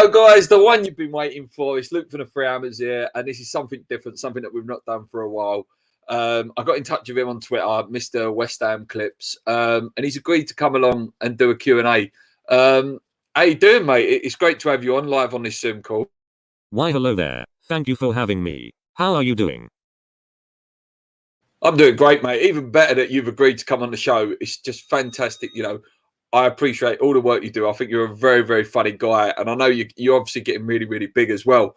Hello, guys. The one you've been waiting for. It's Luke from the Three Hammers here, and this is something different, something that we've not done for a while. I got in touch with him on Twitter, Mr. West Ham Clips, and he's agreed to come along and do a Q&A. How you doing, mate? It's great to have you on live on this Zoom call. Why, hello there. Thank you for having me. How are you doing? I'm doing great, mate. Even better that you've agreed to come on the show. It's just fantastic. You know, I appreciate all the work you do. I think you're a very, very funny guy. And I know you're obviously getting really, really big as well.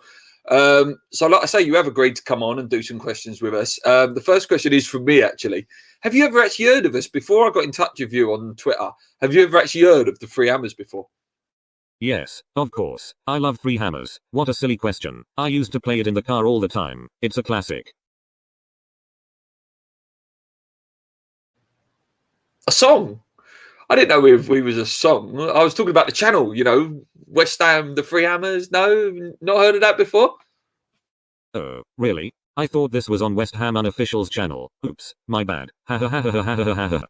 So like I say, you have agreed to come on and do some questions with us. The first question is from me, actually. Have you ever actually heard of us before I got in touch with you on Twitter? Have you ever actually heard of the Three Hammers before? Yes, of course. I love Three Hammers. What a silly question. I used to play it in the car all the time. It's a classic. A song? I didn't know if we was a song. I was talking about the channel, you know, West Ham, the Three Hammers. No, not heard of that before. Oh, really? I thought this was on West Ham Unofficial's channel. Oops, my bad. Ha ha ha ha ha ha ha ha.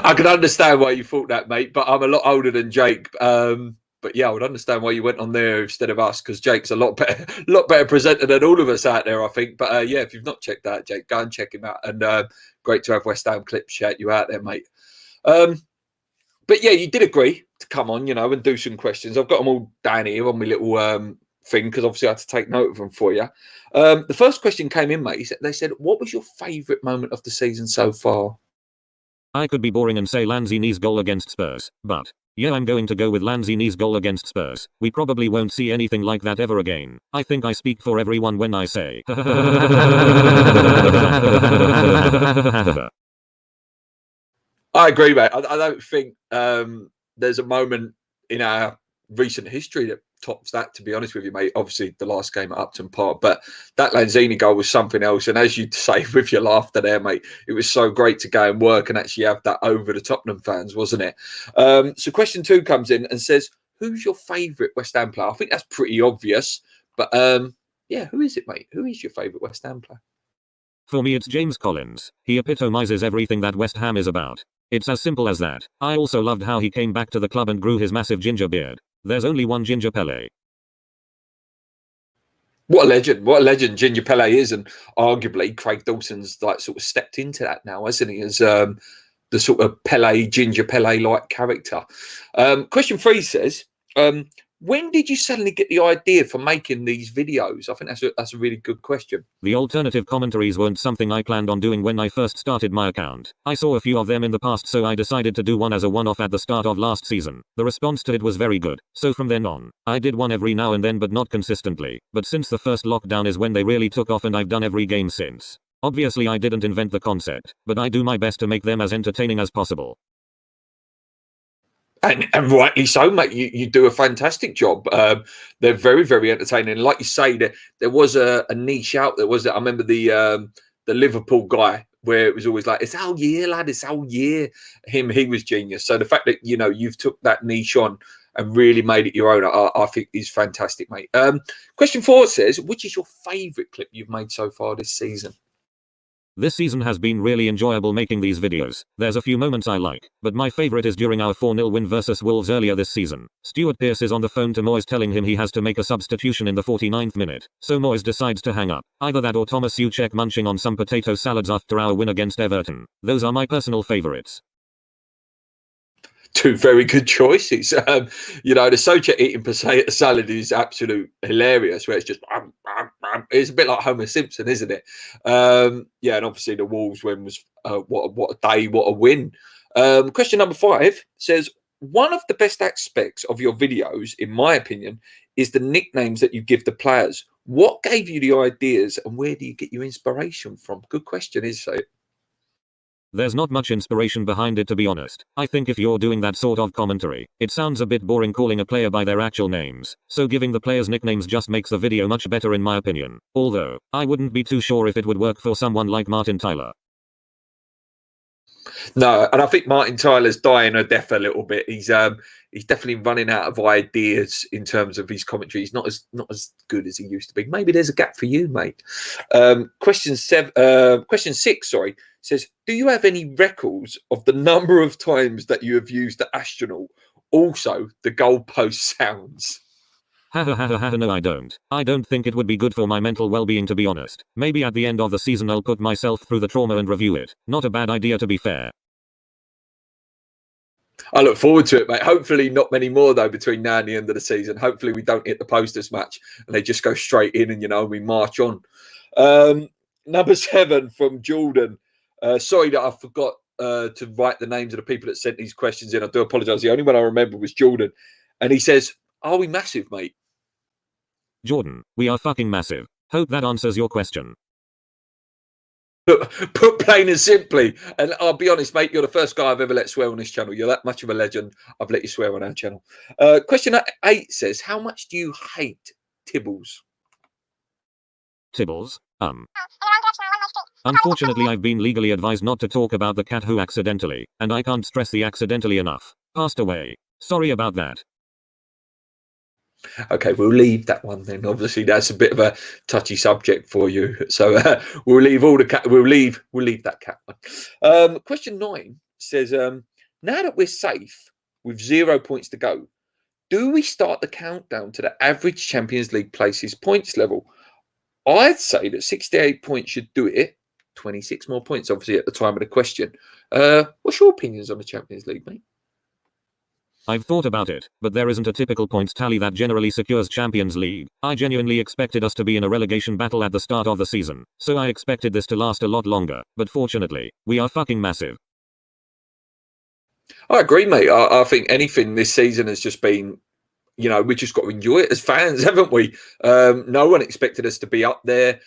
I can understand why you thought that, mate, but I'm a lot older than Jake. But yeah, I would understand why you went on there instead of us, because Jake's a lot better presenter than all of us out there, I think. But yeah, if you've not checked that, Jake, go and check him out. And great to have West Ham Clips shout you out there, mate. But yeah, you did agree to come on, you know, and do some questions. I've got them all down here on my little thing, because obviously I had to take note of them for you. The first question came in, mate. They said, what was your favourite moment of the season so far? I could be boring and say Lanzini's goal against Spurs, but yeah, I'm going to go with Lanzini's goal against Spurs. We probably won't see anything like that ever again. I think I speak for everyone when I say I agree, mate. I don't think there's a moment in our recent history that tops that, to be honest with you, mate. Obviously, the last game at Upton Park, but that Lanzini goal was something else. And as you say with your laughter there, mate, it was so great to go and work and actually have that over the Tottenham fans, wasn't it? So question 2 comes in and says, who's your favourite West Ham player? I think that's pretty obvious, but yeah, who is it, mate? Who is your favourite West Ham player? For me, it's James Collins. He epitomizes everything that West Ham is about. It's as simple as that. I also loved how he came back to the club and grew his massive ginger beard. There's only one Ginger Pele. What a legend! What a legend Ginger Pele is, and arguably Craig Dawson's like sort of stepped into that now, hasn't he? As the sort of Pele, Ginger Pele like character. Question 3 says, when did you suddenly get the idea for making these videos? I think that's a really good question. The alternative commentaries weren't something I planned on doing when I first started my account. I saw a few of them in the past, so I decided to do one as a one-off at the start of last season. The response to it was very good, so from then on, I did one every now and then but not consistently. But since the first lockdown is when they really took off, and I've done every game since. Obviously I didn't invent the concept, but I do my best to make them as entertaining as possible. And rightly so, mate. You do a fantastic job. They're very, very entertaining. Like you say, there was a niche out there, was it? I remember the Liverpool guy, where it was always like, it's our year, lad, it's our year. He was genius. So the fact that, you know, you've took that niche on and really made it your own, I think is fantastic, mate. Question 4 says, which is your favourite clip you've made so far this season? This season has been really enjoyable making these videos. There's a few moments I like, but my favorite is during our 4-0 win versus Wolves earlier this season. Stuart Pearce is on the phone to Moyes telling him he has to make a substitution in the 49th minute, so Moyes decides to hang up. Either that or Thomas Souček munching on some potato salads after our win against Everton. Those are my personal favorites. 2 very good choices. You know, the Souček eating potato salad is absolute hilarious, where it's just it's a bit like Homer Simpson, isn't it? Yeah, and obviously the Wolves win was what a day, what a win. Question number 5 says, one of the best aspects of your videos, in my opinion, is the nicknames that you give the players. What gave you the ideas, and where do you get your inspiration from? Good question, is it? There's not much inspiration behind it, to be honest. I think if you're doing that sort of commentary, it sounds a bit boring calling a player by their actual names, so giving the players nicknames just makes the video much better in my opinion. Although, I wouldn't be too sure if it would work for someone like Martin Tyler. No, and I think Martin Tyler's dying a death a little bit. He's definitely running out of ideas in terms of his commentary. He's not as good as he used to be. Maybe there's a gap for you, mate. Question 6, sorry, says, do you have any records of the number of times that you have used the astronaut, Also, the goalpost sounds. Ha ha ha ha ha, no I don't. I don't think it would be good for my mental well-being, to be honest. Maybe at the end of the season I'll put myself through the trauma and review it. Not a bad idea, to be fair. I look forward to it, mate. Hopefully not many more, though, between now and the end of the season. Hopefully we don't hit the posters match and they just go straight in and, we march on. Number 7 from Jordan. Sorry that I forgot to write the names of the people that sent these questions in. I do apologise. The only one I remember was Jordan. And he says, are we massive, mate? Jordan, we are fucking massive. Hope that answers your question. Put plain and simply, and I'll be honest, mate, you're the first guy I've ever let swear on this channel. You're that much of a legend. I've let you swear on our channel. Question 8 says, how much do you hate Tibbles? Tibbles? Unfortunately, I've been legally advised not to talk about the cat who accidentally, and I can't stress the accidentally enough, passed away. Sorry about that. Okay, we'll leave that one then. Obviously, that's a bit of a touchy subject for you, so we'll leave all the cat. We'll leave that cat one. Question 9 says, now that we're safe with 0 points to go, do we start the countdown to the average Champions League places points level? I'd say that 68 points should do it. 26 more points, obviously, at the time of the question. What's your opinions on the Champions League, mate? I've thought about it, but there isn't a typical points tally that generally secures Champions League. I genuinely expected us to be in a relegation battle at the start of the season, so I expected this to last a lot longer, but fortunately, we are fucking massive. I agree, mate. I think anything this season has just been, we just got to enjoy it as fans, haven't we? No one expected us to be up there.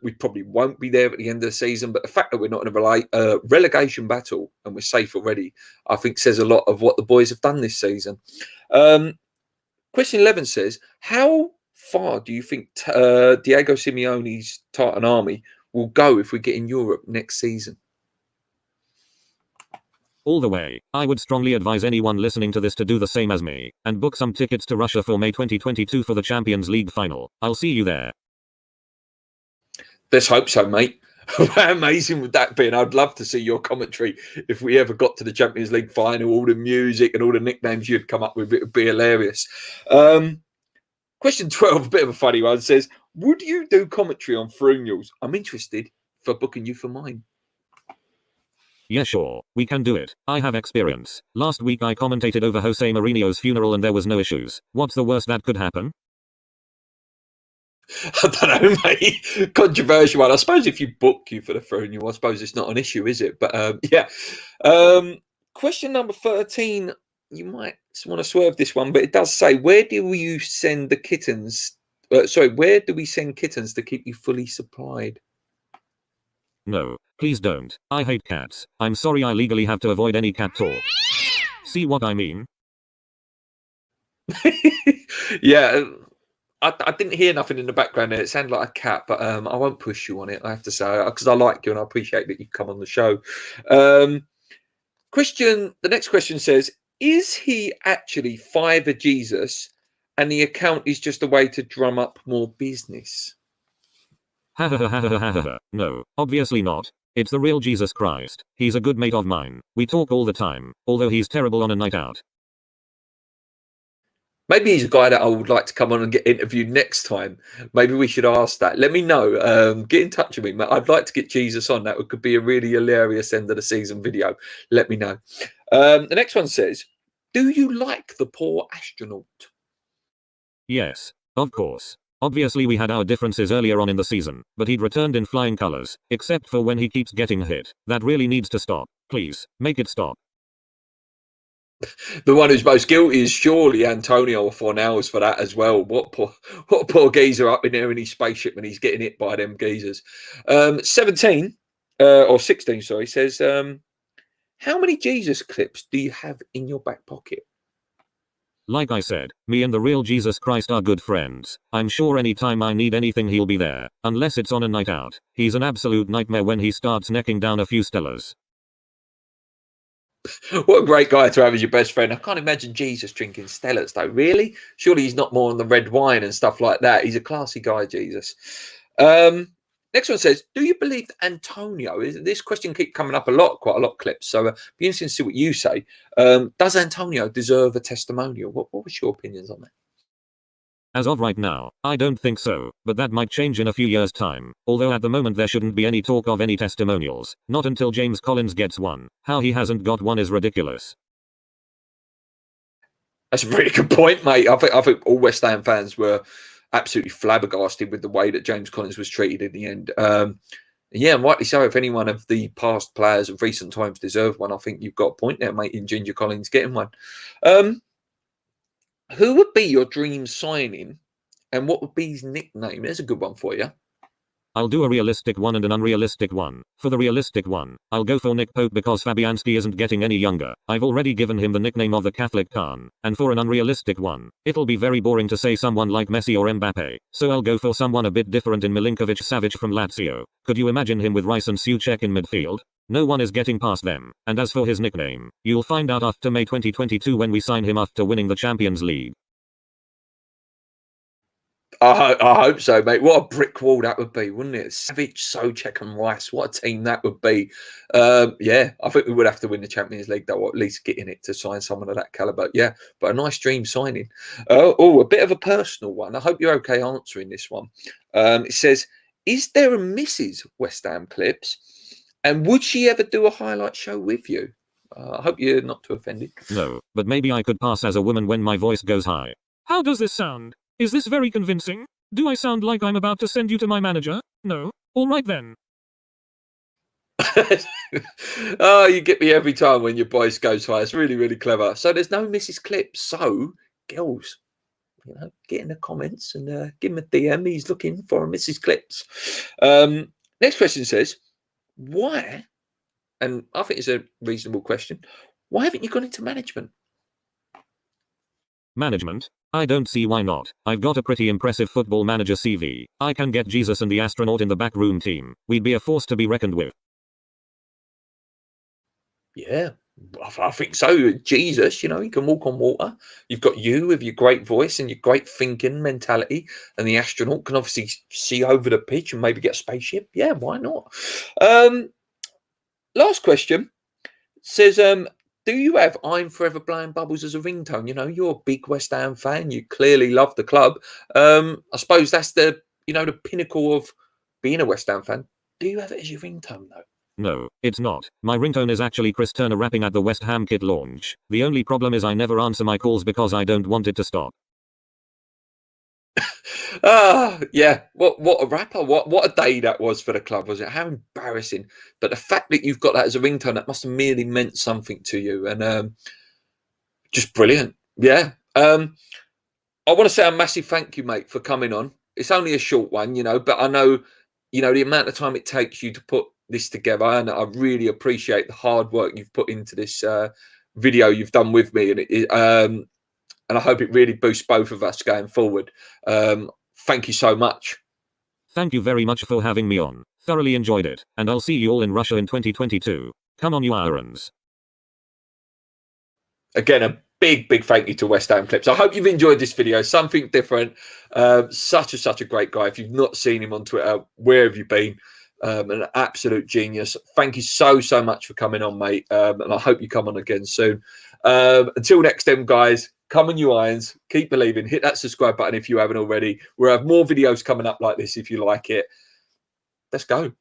We probably won't be there at the end of the season, but the fact that we're not in a relegation battle and we're safe already, I think says a lot of what the boys have done this season. Question 11 says, how far do you think Diego Simeone's Titan Army will go if we get in Europe next season? All the way. I would strongly advise anyone listening to this to do the same as me, and book some tickets to Russia for May 2022 for the Champions League final. I'll see you there. Let's hope so, mate. How amazing would that be? And I'd love to see your commentary if we ever got to the Champions League final. All the music and all the nicknames you'd come up with, it would be hilarious. Question 12, a bit of a funny one, says, would you do commentary on funerals? I'm interested for booking you for mine. Yeah, sure, we can do it. I have experience. Last week I commentated over Jose Mourinho's funeral and there was no issues. What's the worst that could happen? I don't know, mate. Controversial one. I suppose if you book you for the funeral, I suppose it's not an issue, is it? But yeah. Question number 13. You might want to swerve this one, but it does say, where do you send the kittens? Where do we send kittens to keep you fully supplied? No, please don't. I hate cats. I'm sorry, I legally have to avoid any cat talk. See what I mean? Yeah. I didn't hear nothing in the background there. It sounded like a cat, but I won't push you on it, I have to say, because I like you and I appreciate that you've come on the show. The next question says, is he actually Fiverr Jesus and the account is just a way to drum up more business? Ha ha ha ha ha ha ha. No, obviously not. It's the real Jesus Christ. He's a good mate of mine. We talk all the time, although he's terrible on a night out. Maybe he's a guy that I would like to come on and get interviewed next time. Maybe we should ask that. Let me know. Get in touch with me. I'd like to get Jesus on. That could be a really hilarious end of the season video. Let me know. The next one says, do you like the poor astronaut? Yes, of course. Obviously we had our differences earlier on in the season, but he'd returned in flying colors, except for when he keeps getting hit. That really needs to stop. Please, make it stop. The one who's most guilty is surely Antonio Fornals for that as well. What poor geezer up in there in his spaceship when he's getting hit by them geezers. 17 or 16, sorry, says, how many Jesus clips do you have in your back pocket? Like I said, me and the real Jesus Christ are good friends. I'm sure anytime I need anything he'll be there, unless it's on a night out. He's an absolute nightmare when he starts necking down a few Stellas. What a great guy to have as your best friend. I can't imagine Jesus drinking Stellas, though. Really? Surely he's not more on the red wine and stuff like that. He's a classy guy, Jesus. Next one says, do you believe that Antonio, this question keeps coming up a lot, quite a lot of clips, so be interesting to see what you say. Does Antonio deserve a testimonial? What was your opinions on that? As of right now, I don't think so, but that might change in a few years' time. Although at the moment there shouldn't be any talk of any testimonials, not until James Collins gets one. How he hasn't got one is ridiculous. That's a really good point, mate. I think all West Ham fans were absolutely flabbergasted with the way that James Collins was treated in the end. Yeah, and rightly so. If any one of the past players of recent times deserve one, I think you've got a point there, mate, in Ginger Collins getting one. Who would be your dream signing, and what would be his nickname? There's a good one for you. I'll do a realistic one and an unrealistic one. For the realistic one, I'll go for Nick Pope because Fabianski isn't getting any younger. I've already given him the nickname of the Catholic Khan. And for an unrealistic one, it'll be very boring to say someone like Messi or Mbappe. So I'll go for someone a bit different in Milinkovic-Savic from Lazio. Could you imagine him with Rice and Souček in midfield? No one is getting past them. And as for his nickname, you'll find out after May 2022 when we sign him after winning the Champions League. I hope so, mate. What a brick wall that would be, wouldn't it? Savic, Souček and Rice. What a team that would be. Yeah, I think we would have to win the Champions League, though, or at least get in it to sign someone of that caliber. Yeah, but a nice dream signing. A bit of a personal one. I hope you're okay answering this one. It says, is there a Mrs. West Ham Clips? And would she ever do a highlight show with you? I hope you're not too offended. No, but maybe I could pass as a woman when my voice goes high. How does this sound? Is this very convincing? Do I sound like I'm about to send you to my manager? No? All right then. Oh, you get me every time when your voice goes high. It's really, really clever. So there's no Mrs. Clips. So, girls, get in the comments and give him a DM. He's looking for a Mrs. Clips. Next question says, why, and I think it's a reasonable question, why haven't you gone into management? Management? I don't see why not. I've got a pretty impressive football manager CV. I can get Jesus and the astronaut in the backroom team. We'd be a force to be reckoned with. Yeah, I think so. Jesus, he can walk on water. You've got you with your great voice and your great thinking mentality, and the astronaut can obviously see over the pitch and maybe get a spaceship. Yeah, why not? Last question says, do you have I'm Forever Blowing Bubbles as a ringtone? You're a big West Ham fan. You clearly love the club. I suppose that's the pinnacle of being a West Ham fan. Do you have it as your ringtone, though? No, it's not. My ringtone is actually Chris Turner rapping at the West Ham kit launch. The only problem is I never answer my calls because I don't want it to stop. Yeah. What a rapper. What a day that was for the club, was it? How embarrassing. But the fact that you've got that as a ringtone, that must have merely meant something to you. And just brilliant. Yeah. I want to say a massive thank you, mate, for coming on. It's only a short one, but I know, the amount of time it takes you to put this together, and I really appreciate the hard work you've put into this video you've done with me, and I hope it really boosts both of us going forward. Thank you so much. Thank you very much for having me on. Thoroughly enjoyed it, and I'll see you all in Russia in 2022. Come on, you Irons. Again, a big thank you to West Ham Clips. I hope you've enjoyed this video. Something different. Such a great guy. If you've not seen him on Twitter, where have you been? An absolute genius. Thank you so much for coming on, mate. And I hope you come on again soon. Until next time, guys, come on, you Irons. Keep believing. Hit that subscribe button if you haven't already. We'll have more videos coming up like this if you like it. Let's go.